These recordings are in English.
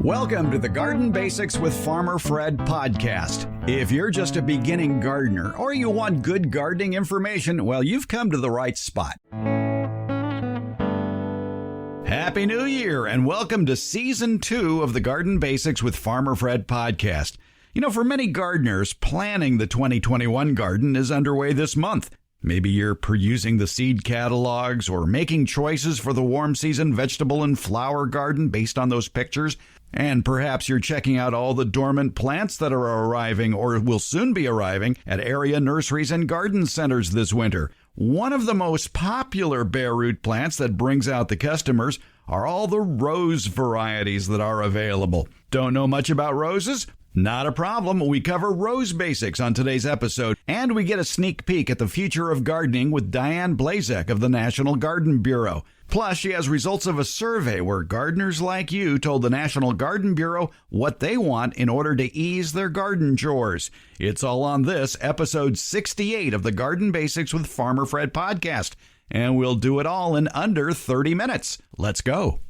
Welcome to the Garden Basics with Farmer Fred podcast. If you're just a beginning gardener or you want good gardening information, well, you've come to the right spot. Happy New Year and welcome to Season 2 of the Garden Basics with Farmer Fred podcast. You know, for many gardeners, planning the 2021 garden is underway this month. Maybe you're perusing the seed catalogs or making choices for the warm season vegetable and flower garden based on those pictures. And perhaps you're checking out all the dormant plants that are arriving or will soon be arriving at area nurseries and garden centers this winter. One of the most popular bare root plants that brings out the customers are all the rose varieties that are available. Don't know much about roses? Not a problem. We cover rose basics on today's episode, and we get a sneak peek at the future of gardening with Diane Blazek of the National Garden Bureau. Plus, she has results of a survey where gardeners like you told the National Garden Bureau what they want in order to ease their garden chores. It's all on this, episode 68 of the Garden Basics with Farmer Fred podcast, and we'll do it all in under 30 minutes. Let's go.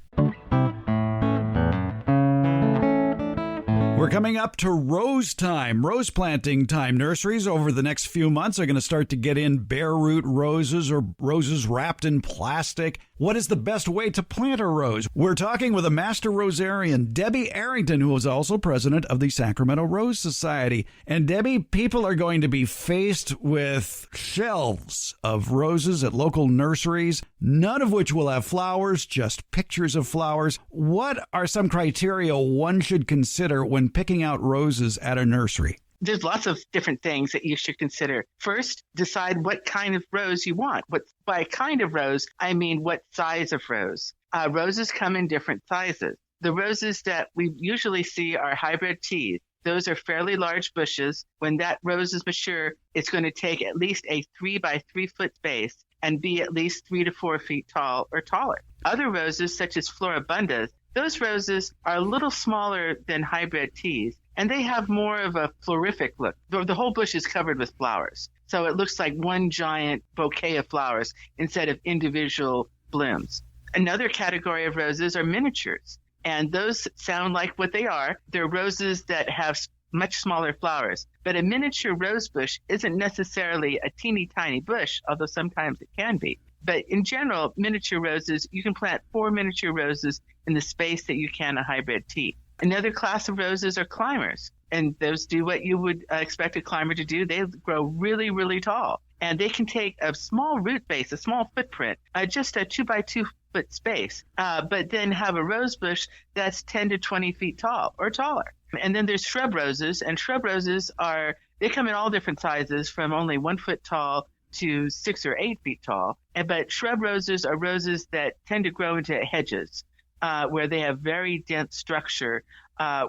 We're coming up to rose time, rose planting time. Nurseries over the next few months are going to start to get in bare root roses or roses wrapped in plastic. What is the best way to plant a rose? We're talking with a master rosarian, Debbie Arrington, who is also president of the Sacramento Rose Society. And Debbie, people are going to be faced with shelves of roses at local nurseries, none of which will have flowers, just pictures of flowers. What are some criteria one should consider when picking out roses at a nursery? There's lots of different things that you should consider. First, decide what kind of rose you want. By kind of rose, I mean what size of rose. Roses come in different sizes. The roses that we usually see are hybrid teas. Those are fairly large bushes. When that rose is mature, it's going to take at least a 3 by 3 foot base and be at least 3 to 4 feet tall or taller. Other roses, such as floribundas, those roses are a little smaller than hybrid teas, and they have more of a florific look. The whole bush is covered with flowers, so it looks like one giant bouquet of flowers instead of individual blooms. Another category of roses are miniatures, and those sound like what they are. They're roses that have much smaller flowers. But a miniature rose bush isn't necessarily a teeny tiny bush, although sometimes it can be. But in general, miniature roses, you can plant 4 miniature roses in the space that you can a hybrid tea. Another class of roses are climbers, and those do what you would expect a climber to do. They grow really, really tall, and they can take a small root base, a small footprint, just a 2 by 2 foot space, but then have a rose bush that's 10 to 20 feet tall or taller. And then there's shrub roses, and shrub roses they come in all different sizes from only 1 foot tall to 6 or 8 feet tall. But shrub roses are roses that tend to grow into hedges, where they have very dense structure,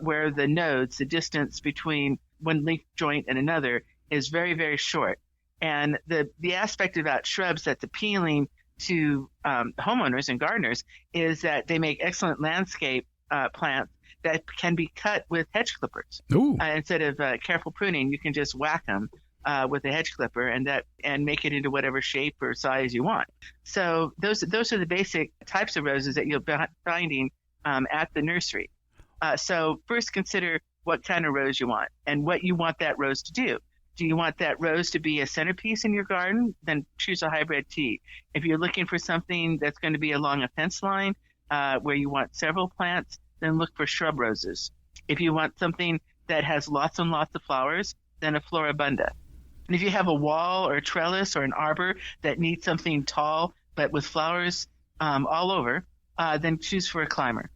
where the nodes, the distance between one leaf joint and another, is very, very short. And the aspect about shrubs that's appealing to homeowners and gardeners is that they make excellent landscape plants that can be cut with hedge clippers. Instead of careful pruning, you can just whack them with a hedge clipper and make it into whatever shape or size you want. So those are the basic types of roses that you'll be finding at the nursery. So first consider what kind of rose you want and what you want that rose to do. Do you want that rose to be a centerpiece in your garden? Then choose a hybrid tea. If you're looking for something that's going to be along a fence line where you want several plants, then look for shrub roses. If you want something that has lots and lots of flowers, then a floribunda. And if you have a wall or a trellis or an arbor that needs something tall but with flowers all over, then choose for a climber.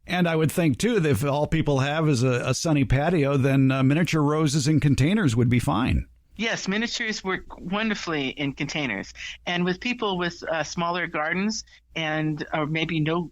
And I would think, too, that if all people have is a sunny patio, then miniature roses in containers would be fine. Yes, miniatures work wonderfully in containers. And with people with smaller gardens and or maybe no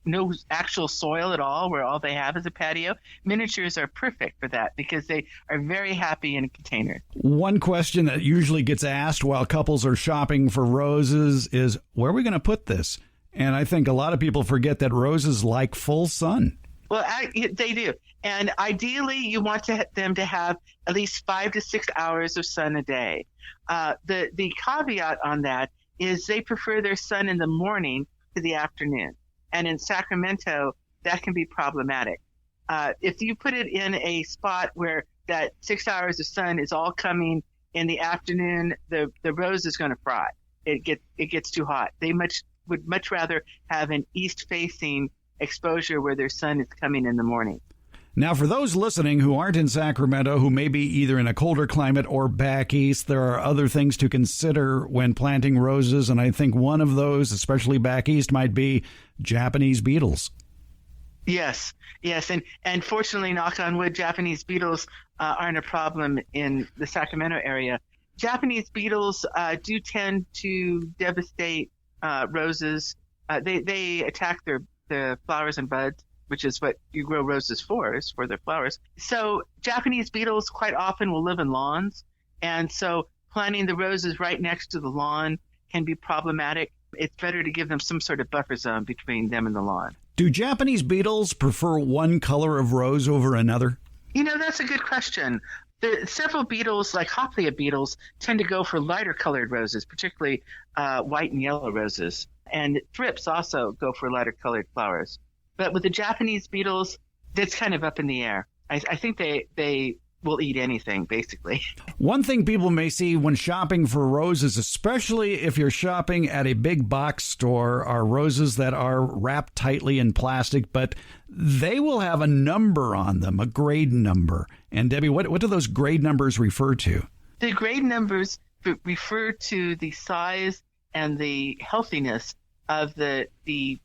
actual soil at all, where all they have is a patio, miniatures are perfect for that because they are very happy in a container. One question that usually gets asked while couples are shopping for roses is, where are we going to put this? And I think a lot of people forget that roses like full sun. Well, they do. And ideally, you want them to have at least 5 to 6 hours of sun a day. The caveat on that is they prefer their sun in the morning to the afternoon. And in Sacramento, that can be problematic. If you put it in a spot where that 6 hours of sun is all coming in the afternoon, the rose is going to fry. It gets too hot. They would much rather have an east-facing exposure where their sun is coming in the morning. Now, for those listening who aren't in Sacramento, who may be either in a colder climate or back east, there are other things to consider when planting roses, and I think one of those, especially back east, might be Japanese beetles. Yes, and fortunately, knock on wood, Japanese beetles aren't a problem in the Sacramento area. Japanese beetles do tend to devastate roses. They attack the flowers and buds, which is what you grow roses for, is for their flowers. So Japanese beetles quite often will live in lawns, and so planting the roses right next to the lawn can be problematic. It's better to give them some sort of buffer zone between them and the lawn. Do Japanese beetles prefer one color of rose over another? That's a good question. Several beetles, like Hoplia beetles, tend to go for lighter colored roses, particularly white and yellow roses. And thrips also go for lighter colored flowers. But with the Japanese beetles, that's kind of up in the air. I think they will eat anything, basically. One thing people may see when shopping for roses, especially if you're shopping at a big box store, are roses that are wrapped tightly in plastic, but they will have a number on them, a grade number. And Debbie, what do those grade numbers refer to? The grade numbers refer to the size and the healthiness of the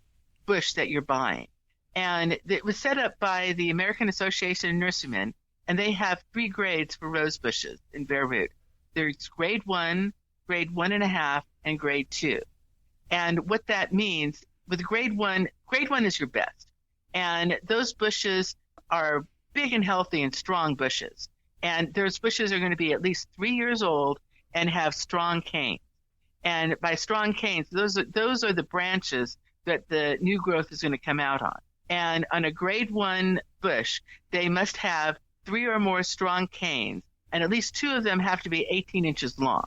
bush that you're buying. And it was set up by the American Association of Nurserymen, and they have 3 grades for rose bushes in bare root. There's grade 1, grade 1.5, and grade 2. And what that means, with grade 1 is your best. And those bushes are big and healthy and strong bushes. And those bushes are going to be at least 3 years old and have strong canes. And by strong canes, those are the branches that the new growth is going to come out on. And on a grade 1 bush, they must have 3 or more strong canes, and at least 2 of them have to be 18 inches long.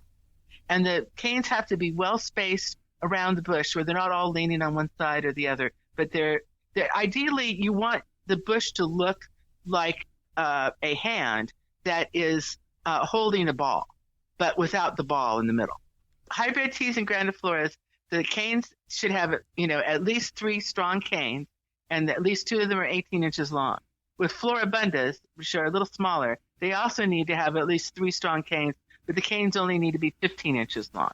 And the canes have to be well spaced around the bush, where they're not all leaning on one side or the other. But they're ideally, you want the bush to look like a hand that is holding a ball, but without the ball in the middle. Hybrid teas and grandifloras, the canes should have at least 3 strong canes, and at least 2 of them are 18 inches long. With floribundas, which are a little smaller, they also need to have at least 3 strong canes, but the canes only need to be 15 inches long.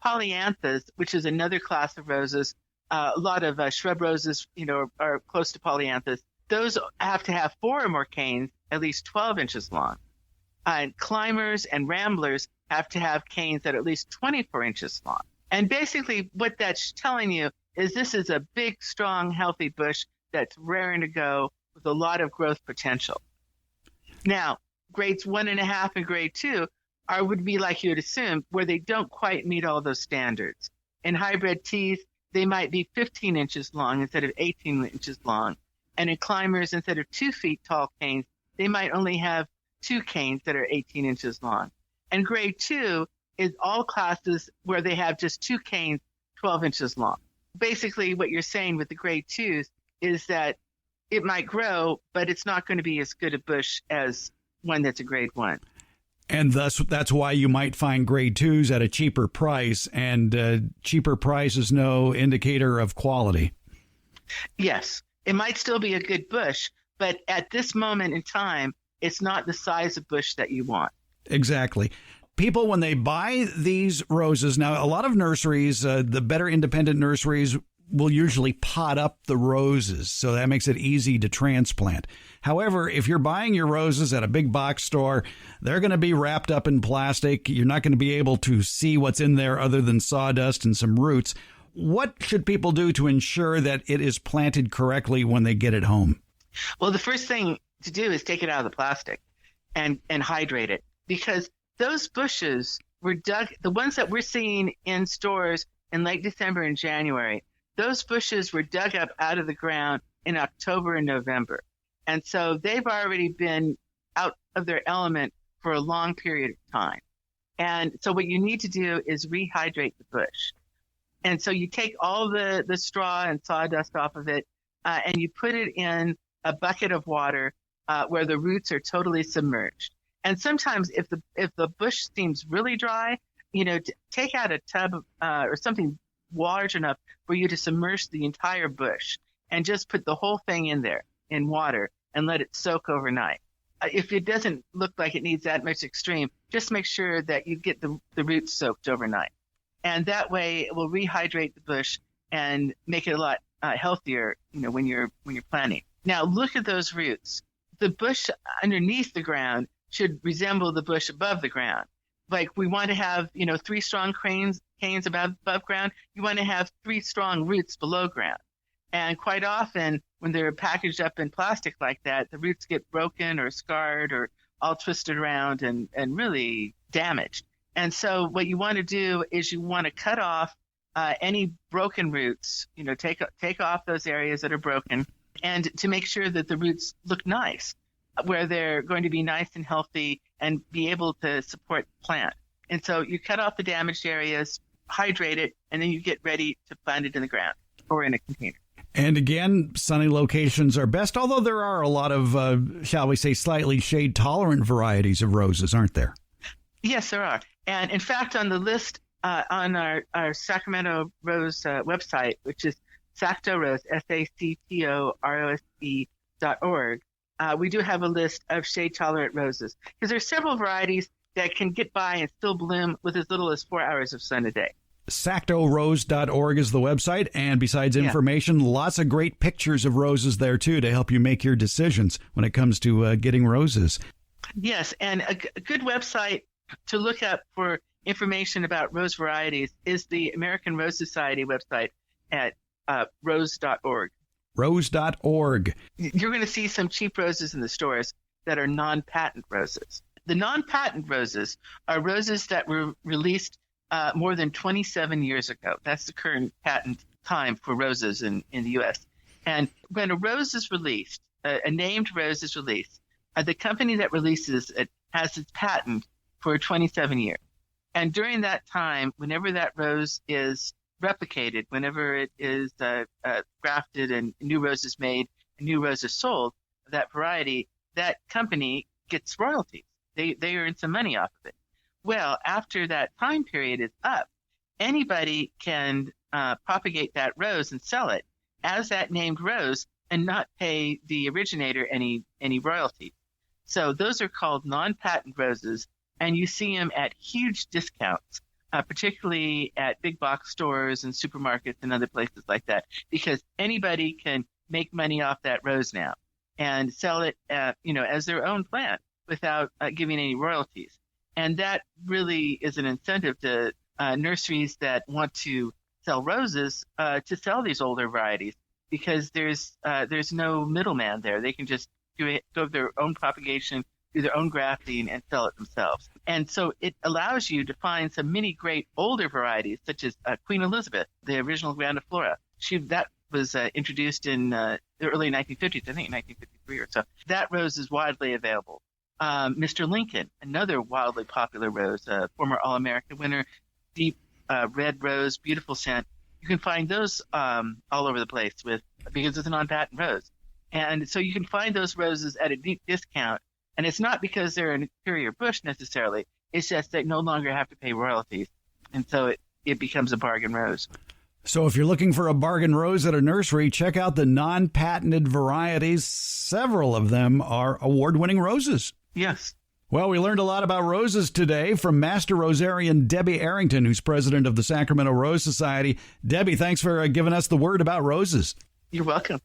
Polyanthas, which is another class of roses, a lot of shrub roses, are close to polyanthas. Those have to have 4 or more canes, at least 12 inches long. And climbers and ramblers have to have canes that are at least 24 inches long. And basically what that's telling you is this is a big, strong, healthy bush that's raring to go with a lot of growth potential. Now, grades 1.5 and grade 2 would be like you would assume, where they don't quite meet all those standards. In hybrid teas, they might be 15 inches long instead of 18 inches long. And in climbers, instead of 2 feet tall canes, they might only have 2 canes that are 18 inches long. And grade 2 is all classes where they have just 2 canes 12 inches long. Basically, what you're saying with the grade 2s is that it might grow, but it's not going to be as good a bush as one that's a grade 1. And that's why you might find grade 2s at a cheaper price, and cheaper price is no indicator of quality. Yes, it might still be a good bush, but at this moment in time, it's not the size of bush that you want. Exactly. People, when they buy these roses, now a lot of nurseries, the better independent nurseries, will usually pot up the roses, so that makes it easy to transplant. However, if you're buying your roses at a big box store, they're going to be wrapped up in plastic. You're not going to be able to see what's in there other than sawdust and some roots. What should people do to ensure that it is planted correctly when they get it home? Well, the first thing to do is take it out of the plastic and hydrate it, because those bushes were dug, the ones that we're seeing in stores in late December and January, those bushes were dug up out of the ground in October and November. And so they've already been out of their element for a long period of time. And so what you need to do is rehydrate the bush. And so you take all the straw and sawdust off of it, and you put it in a bucket of water where the roots are totally submerged. And sometimes if the bush seems really dry, take out a tub or something large enough for you to submerge the entire bush and just put the whole thing in there in water and let it soak overnight. If it doesn't look like it needs that much extreme, just make sure that you get the roots soaked overnight. And that way it will rehydrate the bush and make it a lot healthier, when you're planting. Now look at those roots. The bush underneath the ground should resemble the bush above the ground. Like we want to have, 3 strong canes above ground. You want to have 3 strong roots below ground. And quite often when they're packaged up in plastic like that, the roots get broken or scarred or all twisted around and really damaged. And so what you want to do is you want to cut off any broken roots, take off those areas that are broken, and to make sure that the roots look nice, where they're going to be nice and healthy and be able to support the plant. And so you cut off the damaged areas, hydrate it, and then you get ready to plant it in the ground or in a container. And again, sunny locations are best, although there are a lot of, shall we say, slightly shade-tolerant varieties of roses, aren't there? Yes, there are. And in fact, on the list on our Sacramento Rose website, which is SactoRose, SACTOROSE.org, we do have a list of shade-tolerant roses because there's several varieties that can get by and still bloom with as little as 4 hours of sun a day. SactoRose.org is the website, and besides information, lots of great pictures of roses there, too, to help you make your decisions when it comes to getting roses. Yes, and a good website to look up for information about rose varieties is the American Rose Society website at rose.org. Rose.org. You're going to see some cheap roses in the stores that are non-patent roses. The non-patent roses are roses that were released more than 27 years ago. That's the current patent time for roses in the U.S. And when a rose is released, a named rose is released, the company that releases it has its patent for 27 years. And during that time, whenever that rose is replicated, whenever it is grafted and new roses made, and new roses sold, that variety, that company gets royalties. They earn some money off of it. Well, after that time period is up, anybody can propagate that rose and sell it as that named rose and not pay the originator any royalties. So those are called non-patent roses, and you see them at huge discounts, particularly at big box stores and supermarkets and other places like that, because anybody can make money off that rose now and sell it, as their own plant without giving any royalties. And that really is an incentive to nurseries that want to sell roses to sell these older varieties, because there's no middleman there. They can just go their own propagation, do their own grafting, and sell it themselves. And so it allows you to find some many great older varieties, such as Queen Elizabeth, the original grandiflora. That was introduced in the early 1950s, I think 1953 or so. That rose is widely available. Mr. Lincoln, another wildly popular rose, former All-American winner, deep red rose, beautiful scent. You can find those all over the place because it's a non-patent rose. And so you can find those roses at a deep discount. And it's not because they're an inferior bush necessarily. It's just they no longer have to pay royalties. And so it becomes a bargain rose. So if you're looking for a bargain rose at a nursery, check out the non-patented varieties. Several of them are award-winning roses. Yes. Well, we learned a lot about roses today from Master Rosarian Debbie Arrington, who's president of the Sacramento Rose Society. Debbie, thanks for giving us the word about roses. You're welcome.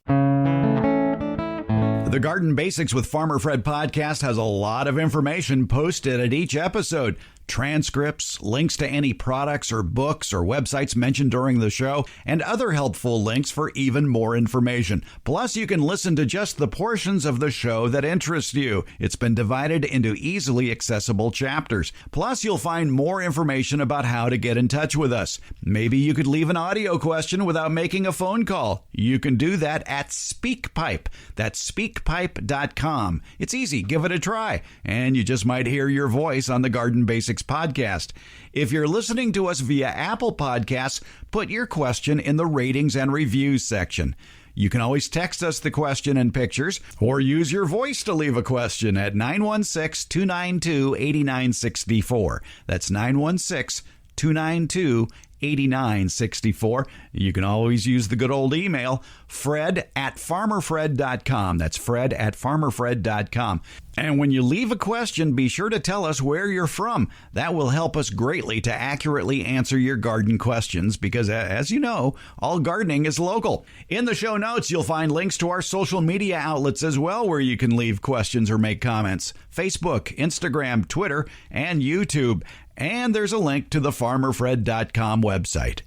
The Garden Basics with Farmer Fred podcast has a lot of information posted at each episode. Transcripts, links to any products or books or websites mentioned during the show, and other helpful links for even more information. Plus, you can listen to just the portions of the show that interest you. It's been divided into easily accessible chapters. Plus, you'll find more information about how to get in touch with us. Maybe you could leave an audio question without making a phone call. You can do that at SpeakPipe. That's speakpipe.com. It's easy. Give it a try. And you just might hear your voice on the Garden Basics podcast. If you're listening to us via Apple Podcasts, put your question in the ratings and reviews section. You can always text us the question and pictures or use your voice to leave a question at 916-292-8964. That's 916-292-8964. You can always use the good old email, fred@farmerfred.com. That's fred@farmerfred.com. And when you leave a question, be sure to tell us where you're from. That will help us greatly to accurately answer your garden questions because, as you know, all gardening is local. In the show notes, you'll find links to our social media outlets as well where you can leave questions or make comments. Facebook, Instagram, Twitter, and YouTube. And there's a link to the farmerfred.com website.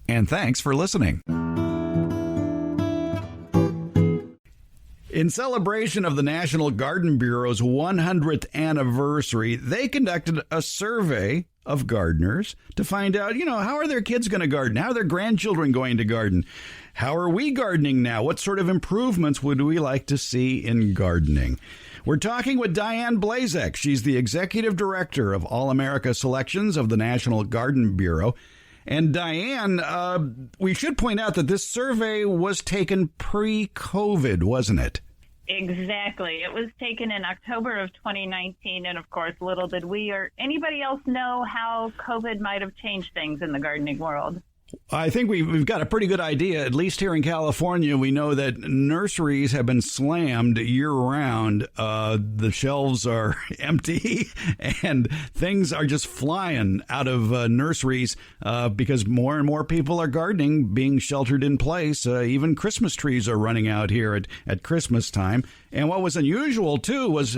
And thanks for listening. In celebration of the National Garden Bureau's 100th anniversary, they conducted a survey of gardeners to find out, how are their kids going to garden? How are their grandchildren going to garden? How are we gardening now? What sort of improvements would we like to see in gardening? We're talking with Diane Blazek. She's the executive director of All America Selections of the National Garden Bureau. And Diane, we should point out that this survey was taken pre-COVID, wasn't it? Exactly. It was taken in October of 2019. And of course, little did we or anybody else know how COVID might have changed things in the gardening world. I think we've got a pretty good idea. At least here in California, we know that nurseries have been slammed year-round. The shelves are empty, and things are just flying out of nurseries because more and more people are gardening, being sheltered in place. Even Christmas trees are running out here at Christmas time. And what was unusual, too, was,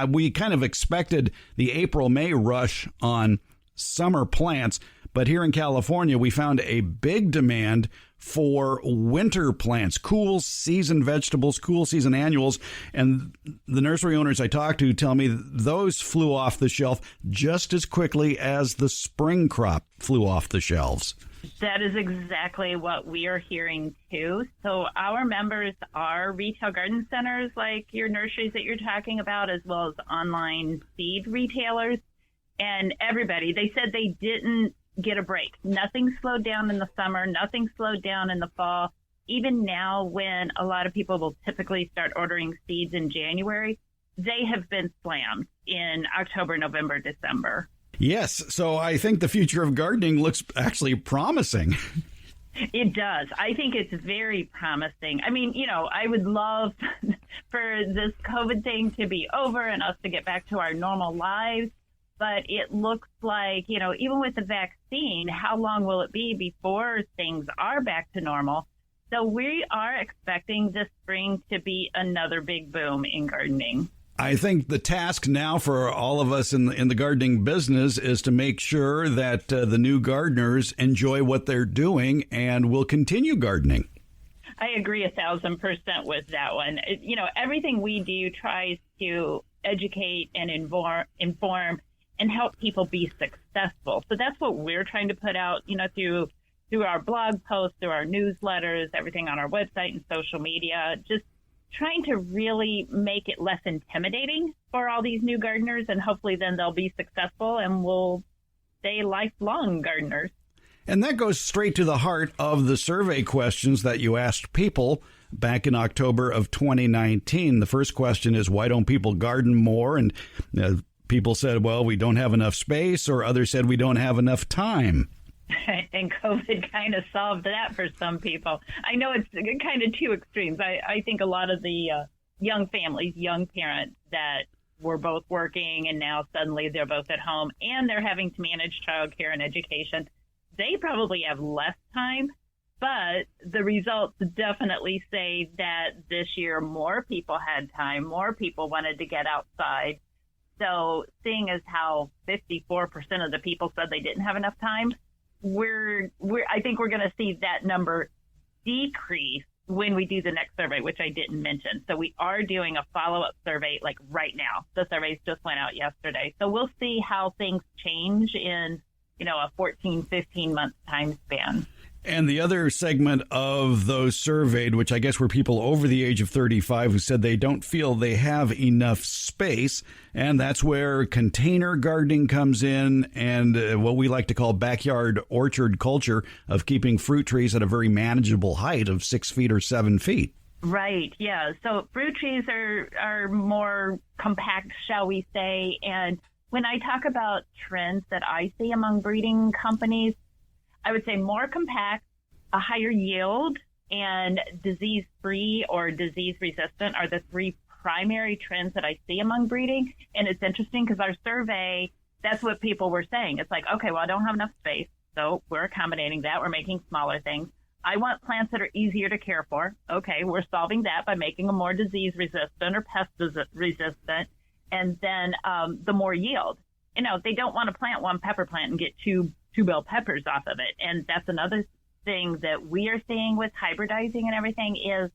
we kind of expected the April-May rush on summer plants. But here in California, we found a big demand for winter plants, cool season vegetables, cool season annuals. And the nursery owners I talked to tell me those flew off the shelf just as quickly as the spring crop flew off the shelves. That is exactly what we are hearing, too. So our members are retail garden centers like your nurseries that you're talking about, as well as online seed retailers. And everybody, they said they didn't get a break. Nothing slowed down in the summer. Nothing slowed down in the fall. Even now, when a lot of people will typically start ordering seeds in January, they have been slammed in October, November, December. Yes. So I think the future of gardening looks actually promising. It does. I think it's very promising. I would love for this COVID thing to be over and us to get back to our normal lives. But it looks like, even with the vaccine, how long will it be before things are back to normal? So we are expecting this spring to be another big boom in gardening. I think the task now for all of us in the gardening business is to make sure that the new gardeners enjoy what they're doing and will continue gardening. I agree 1,000% with that one. Everything we do tries to educate and inform and help people be successful. So that's what we're trying to put out, through our blog posts, through our newsletters, everything on our website and social media, just trying to really make it less intimidating for all these new gardeners. And hopefully then they'll be successful and will stay lifelong gardeners. And that goes straight to the heart of the survey questions that you asked people back in October of 2019. The first question is, why don't people garden more? And people said, well, we don't have enough space, or others said we don't have enough time. And COVID kind of solved that for some people. I know it's kind of two extremes. I think a lot of the young families, young parents that were both working and now suddenly they're both at home and they're having to manage childcare and education, they probably have less time. But the results definitely say that this year more people had time, more people wanted to get outside. So seeing as how 54% of the people said they didn't have enough time, I think we're going to see that number decrease when we do the next survey, which I didn't mention. So we are doing a follow-up survey like right now. The surveys just went out yesterday. So we'll see how things change in, a 14, 15-month time span. And the other segment of those surveyed, which I guess were people over the age of 35 who said they don't feel they have enough space. And that's where container gardening comes in and what we like to call backyard orchard culture of keeping fruit trees at a very manageable height of 6 feet or 7 feet. Right, yeah. So fruit trees are more compact, shall we say. And when I talk about trends that I see among breeding companies, I would say more compact, a higher yield, and disease-free or disease-resistant are the three primary trends that I see among breeding. And it's interesting because our survey, that's what people were saying. It's like, okay, well, I don't have enough space, so we're accommodating that. We're making smaller things. I want plants that are easier to care for. Okay, we're solving that by making them more disease-resistant or pest-resistant, and then the more yield. You know, they don't want to plant one pepper plant and get two bell peppers off of it. And that's another thing that we are seeing with hybridizing and everything is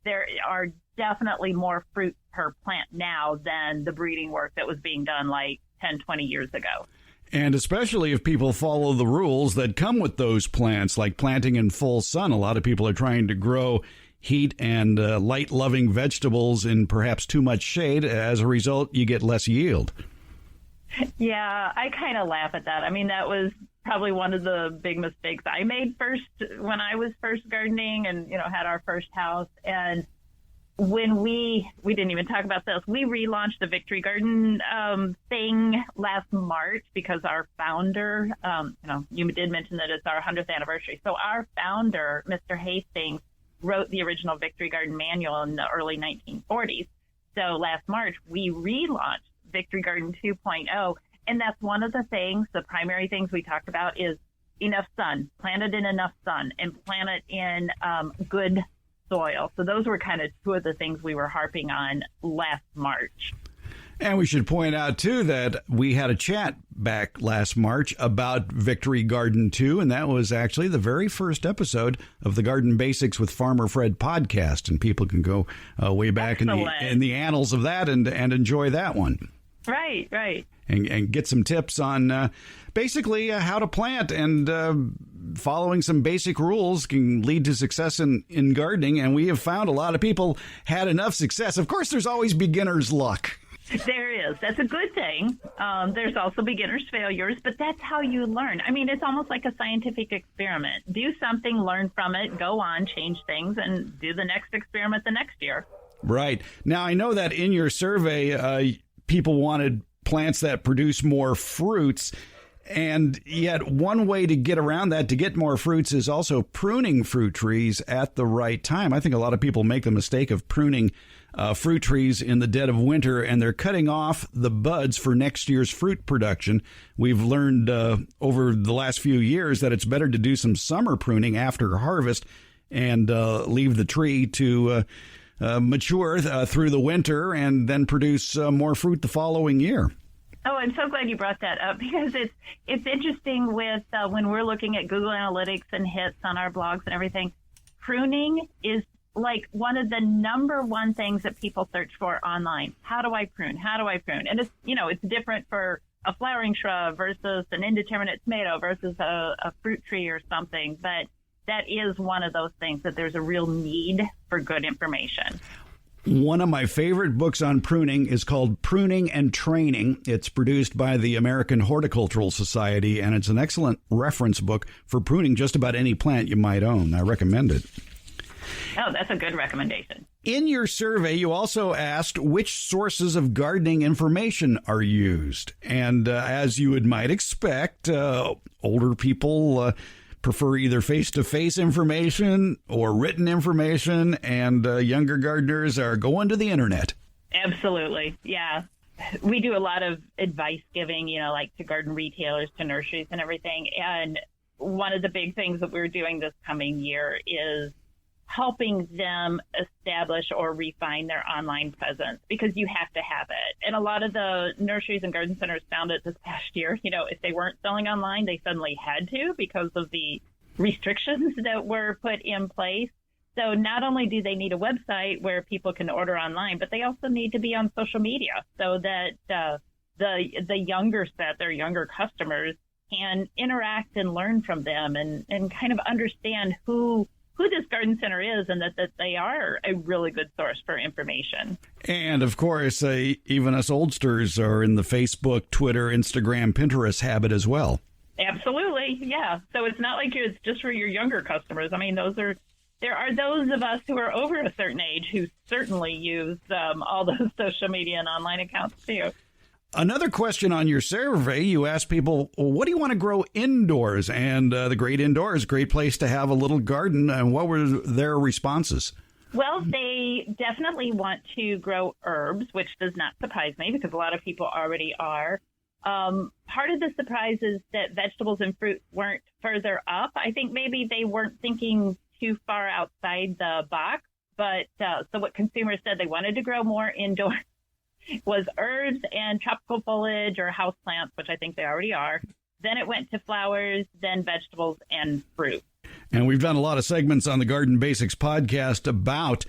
there are definitely more fruit per plant now than the breeding work that was being done like 10, 20 years ago. And especially if people follow the rules that come with those plants, like planting in full sun. A lot of people are trying to grow heat and light-loving vegetables in perhaps too much shade. As a result, you get less yield. Yeah, I kind of laugh at that. I mean, that was probably one of the big mistakes I made first when I was first gardening and, had our first house. And when we didn't even talk about this, we relaunched the Victory Garden thing last March because our founder, you did mention that it's our 100th anniversary. So our founder, Mr. Hastings, wrote the original Victory Garden manual in the early 1940s. So last March, we relaunched Victory Garden 2.0. And that's one of the things, the primary things we talked about is enough sun, plant it in enough sun, and plant it in good soil. So those were kind of two of the things we were harping on last March. And we should point out, too, that we had a chat back last March about Victory Garden 2, and that was actually the very first episode of the Garden Basics with Farmer Fred podcast, and people can go way back in the annals of that and enjoy that one. Right. And get some tips on basically how to plant, and following some basic rules can lead to success in gardening. And we have found a lot of people had enough success. Of course, there's always beginner's luck. There is. That's a good thing. There's also beginner's failures, but that's how you learn. I mean, it's almost like a scientific experiment. Do something, learn from it, go on, change things, and do the next experiment the next year. Right. Now, I know that in your survey, people wanted plants that produce more fruits. And yet one way to get around that, to get more fruits, is also pruning fruit trees at the right time. I think a lot of people make the mistake of pruning fruit trees in the dead of winter, and they're cutting off the buds for next year's fruit production. We've learned over the last few years that it's better to do some summer pruning after harvest and leave the tree to mature through the winter and then produce more fruit the following year. Oh, I'm so glad you brought that up, because it's interesting with when we're looking at Google Analytics and hits on our blogs and everything. Pruning is like one of the number one things that people search for online. How do I prune? How do I prune? And it's different for a flowering shrub versus an indeterminate tomato versus a fruit tree or something. But that is one of those things that there's a real need for good information. One of my favorite books on pruning is called Pruning and Training. It's produced by the American Horticultural Society, and it's an excellent reference book for pruning just about any plant you might own. I recommend it. Oh, that's a good recommendation. In your survey, you also asked which sources of gardening information are used. And as you might expect, older people prefer either face-to-face information or written information, and younger gardeners are going to the internet. Absolutely, yeah. We do a lot of advice giving, like to garden retailers, to nurseries and everything. And one of the big things that we're doing this coming year is helping them establish or refine their online presence, because you have to have it. And a lot of the nurseries and garden centers found it this past year. If they weren't selling online, they suddenly had to because of the restrictions that were put in place. So not only do they need a website where people can order online, but they also need to be on social media so that the younger set, their younger customers, can interact and learn from them and kind of understand who this garden center is and that they are a really good source for information. And, of course, even us oldsters are in the Facebook, Twitter, Instagram, Pinterest habit as well. Absolutely, yeah. So it's not like it's just for your younger customers. I mean, there are those of us who are over a certain age who certainly use all those social media and online accounts too. Another question on your survey, you asked people, well, what do you want to grow indoors? And the Great Indoors, great place to have a little garden. And what were their responses? Well, they definitely want to grow herbs, which does not surprise me because a lot of people already are. Part of the surprise is that vegetables and fruit weren't further up. I think maybe they weren't thinking too far outside the box. But so what consumers said they wanted to grow more indoors was herbs and tropical foliage or houseplants, which I think they already are. Then it went to flowers, then vegetables and fruit. And we've done a lot of segments on the Garden Basics podcast about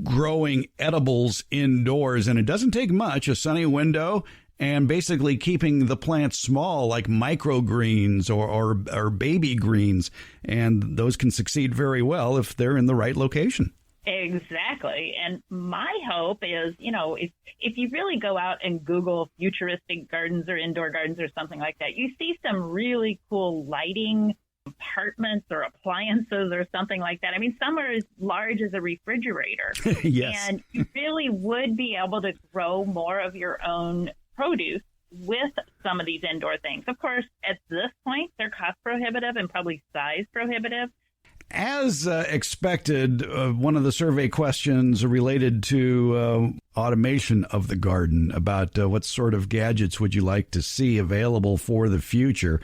growing edibles indoors, and it doesn't take much, a sunny window, and basically keeping the plants small like microgreens or baby greens, and those can succeed very well if they're in the right location. Exactly. And my hope is, if you really go out and Google futuristic gardens or indoor gardens or something like that, you see some really cool lighting apartments or appliances or something like that. I mean, some are as large as a refrigerator. Yes. And you really would be able to grow more of your own produce with some of these indoor things. Of course, at this point, they're cost prohibitive and probably size prohibitive. As expected, one of the survey questions related to automation of the garden, about what sort of gadgets would you like to see available for the future.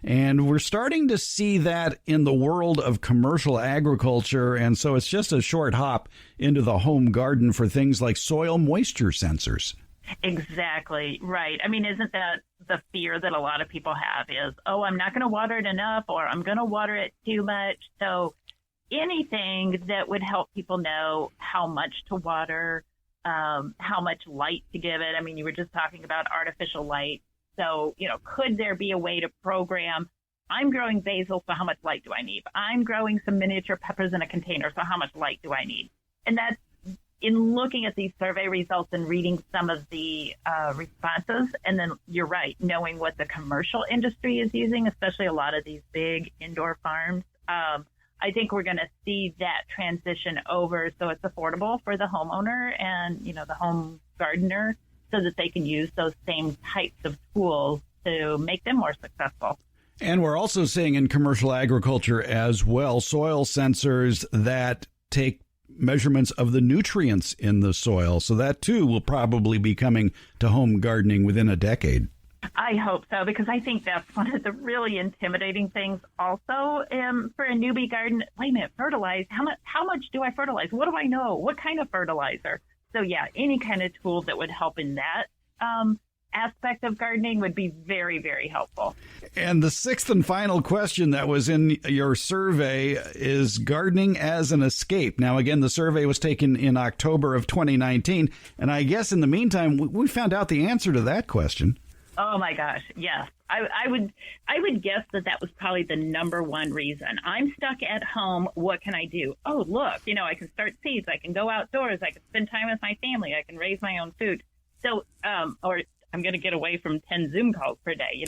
And we're starting to see that in the world of commercial agriculture. And so it's just a short hop into the home garden for things like soil moisture sensors. Exactly right. I mean, isn't that the fear that a lot of people have is, oh, I'm not going to water it enough or I'm going to water it too much. So anything that would help people know how much to water, how much light to give it. I mean, you were just talking about artificial light. So, could there be a way to program, I'm growing basil, so how much light do I need? I'm growing some miniature peppers in a container, so how much light do I need? And that's in looking at these survey results and reading some of the responses, and then you're right, knowing what the commercial industry is using, especially a lot of these big indoor farms, I think we're going to see that transition over so it's affordable for the homeowner and, the home gardener so that they can use those same types of tools to make them more successful. And we're also seeing in commercial agriculture as well soil sensors that take measurements of the nutrients in the soil. So that, too, will probably be coming to home gardening within a decade. I hope so, because I think that's one of the really intimidating things also for a newbie garden. Wait a minute, fertilize? How much do I fertilize? What do I know? What kind of fertilizer? So, yeah, any kind of tool that would help in that aspect of gardening would be very, very helpful. And the sixth and final question that was in your survey is gardening as an escape. Now, again, the survey was taken in October of 2019. And I guess in the meantime, we found out the answer to that question. Oh, my gosh. Yes. I would guess that was probably the number one reason. I'm stuck at home. What can I do? Oh, look, I can start seeds. I can go outdoors. I can spend time with my family. I can raise my own food. So, or I'm going to get away from 10 Zoom calls per day,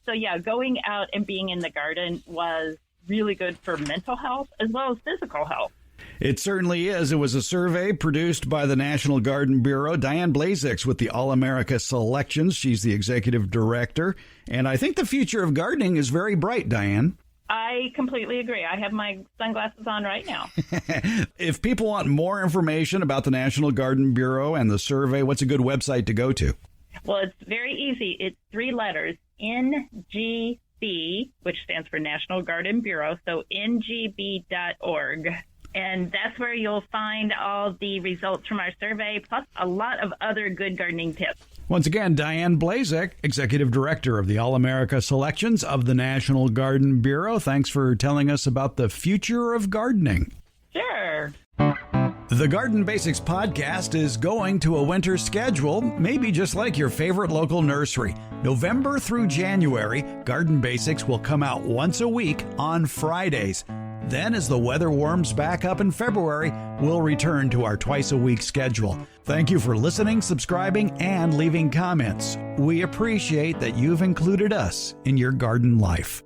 So, yeah, going out and being in the garden was really good for mental health as well as physical health. It certainly is. It was a survey produced by the National Garden Bureau. Diane Blazek's with the All-America Selections. She's the executive director. And I think the future of gardening is very bright, Diane. I completely agree. I have my sunglasses on right now. If people want more information about the National Garden Bureau and the survey, what's a good website to go to? Well, it's very easy. It's 3 letters, NGB, which stands for National Garden Bureau, so ngb.org. And that's where you'll find all the results from our survey, plus a lot of other good gardening tips. Once again, Diane Blazek, Executive Director of the All-America Selections of the National Garden Bureau. Thanks for telling us about the future of gardening. Sure. The Garden Basics podcast is going to a winter schedule, maybe just like your favorite local nursery. November through January, Garden Basics will come out once a week on Fridays. Then, as the weather warms back up in February, we'll return to our twice-a-week schedule. Thank you for listening, subscribing, and leaving comments. We appreciate that you've included us in your garden life.